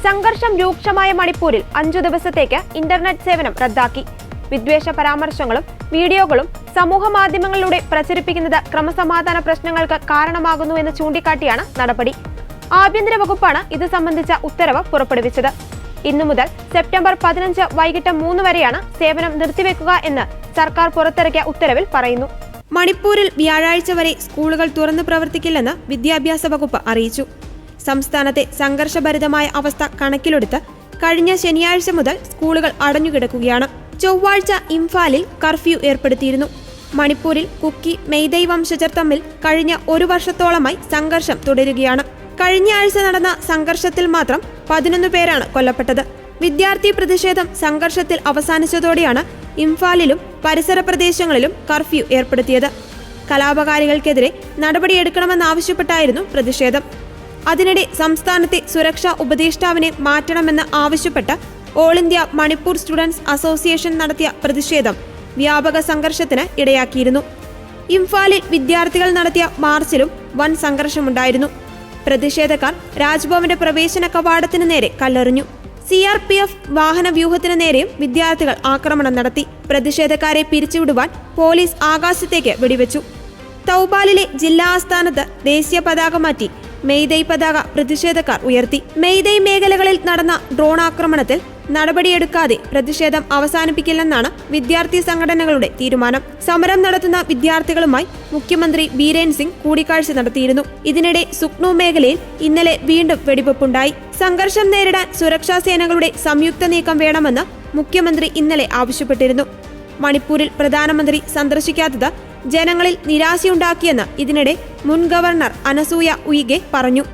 സംഘർഷം രൂക്ഷമായ മണിപ്പൂരിൽ 5 ദിവസത്തേക്ക് ഇന്റർനെറ്റ് സേവനം റദ്ദാക്കി. വിദ്വേഷ പരാമർശങ്ങളും വീഡിയോകളും സമൂഹ മാധ്യമങ്ങളിലൂടെ പ്രചരിപ്പിക്കുന്നത് ക്രമസമാധാന പ്രശ്നങ്ങൾക്ക് കാരണമാകുന്നുവെന്ന് ചൂണ്ടിക്കാട്ടിയാണ് നടപടി. ആഭ്യന്തര വകുപ്പാണ് ഇത് സംബന്ധിച്ച ഉത്തരവ് പുറപ്പെടുവിച്ചത്. ഇന്നു മുതൽ സെപ്റ്റംബർ 15 വൈകിട്ട് 3 വരെയാണ് സേവനം നിർത്തിവെക്കുക എന്ന് സർക്കാർ പുറത്തിറക്കിയ ഉത്തരവിൽ പറയുന്നു. മണിപ്പൂരിൽ വ്യാഴാഴ്ച വരെ സ്കൂളുകൾ തുറന്നു പ്രവർത്തിക്കില്ലെന്ന് വിദ്യാഭ്യാസ വകുപ്പ് അറിയിച്ചു. സംസ്ഥാനത്തെ സംഘർഷഭരിതമായ അവസ്ഥ കണക്കിലെടുത്ത് കഴിഞ്ഞ ശനിയാഴ്ച മുതൽ സ്കൂളുകൾ അടഞ്ഞുകിടക്കുകയാണ്. ചൊവ്വാഴ്ച ഇംഫാലിൽ കർഫ്യൂ ഏർപ്പെടുത്തിയിരുന്നു. മണിപ്പൂരിൽ കുക്കി മെയ്തൈ വംശജർ തമ്മിൽ കഴിഞ്ഞ 1 വർഷത്തോളമായി സംഘർഷം തുടരുകയാണ്. കഴിഞ്ഞ ആഴ്ച നടന്ന സംഘർഷത്തിൽ മാത്രം 11 പേരാണ് കൊല്ലപ്പെട്ടത്. വിദ്യാർത്ഥി പ്രതിഷേധം സംഘർഷത്തിൽ അവസാനിച്ചതോടെയാണ് ഇംഫാലിലും പരിസര പ്രദേശങ്ങളിലും കർഫ്യൂ ഏർപ്പെടുത്തിയത്. കലാപകാരികൾക്കെതിരെ നടപടിയെടുക്കണമെന്നാവശ്യപ്പെട്ടായിരുന്നു പ്രതിഷേധം. അതിനിടെ സംസ്ഥാനത്തെ സുരക്ഷാ ഉപദേഷ്ടാവിനെ മാറ്റണമെന്ന് ആവശ്യപ്പെട്ട് all India Manipur students association നടത്തിയ പ്രതിഷേധം വ്യാപക സംഘർഷത്തിന് ഇടയാക്കിയിരുന്നു. ഇംഫാലിൽ വിദ്യാർത്ഥികൾ നടത്തിയ മാർച്ചിലും വൻ സംഘർഷമുണ്ടായിരുന്നു. പ്രതിഷേധക്കാർ രാജ്ഭവന്റെ പ്രവേശന കവാടത്തിന് നേരെ കല്ലെറിഞ്ഞു. CRPF വാഹന വ്യൂഹത്തിന് നേരെയും വിദ്യാർത്ഥികൾ ആക്രമണം നടത്തി. പ്രതിഷേധക്കാരെ പിരിച്ചുവിടുവാൻ പോലീസ് ആകാശത്തേക്ക് വെടിവെച്ചു. തൗബാലിലെ ജില്ലാ ആസ്ഥാനത്ത് ദേശീയ പതാക മാറ്റി മെയ്തൈ പതാക പ്രതിഷേധക്കാർ ഉയർത്തി. മെയ്തൈ മേഖലകളിൽ നടന്ന ഡ്രോൺ ആക്രമണത്തിൽ നടപടിയെടുക്കാതെ പ്രതിഷേധം അവസാനിപ്പിക്കില്ലെന്നാണ് വിദ്യാർത്ഥി സംഘടനകളുടെ തീരുമാനം. സമരം നടത്തുന്ന വിദ്യാർത്ഥികളുമായി മുഖ്യമന്ത്രി ബീരേൻ സിംഗ് കൂടിക്കാഴ്ച നടത്തിയിരുന്നു. ഇതിനിടെ സുക്നു മേഖലയിൽ ഇന്നലെ വീണ്ടും വെടിവെപ്പുണ്ടായി. സംഘർഷം നേരിടാൻ സുരക്ഷാ സേനകളുടെ സംയുക്ത നീക്കം വേണമെന്ന് മുഖ്യമന്ത്രി ഇന്നലെ ആവശ്യപ്പെട്ടിരുന്നു. മണിപ്പൂരിൽ പ്രധാനമന്ത്രി സന്ദർശിക്കാത്തത് ജനങ്ങളിൽ നിരാശയുണ്ടാക്കിയെന്ന് ഇതിനിടെ മുൻ ഗവർണർ അനസൂയ ഉയിഗെ പറഞ്ഞു.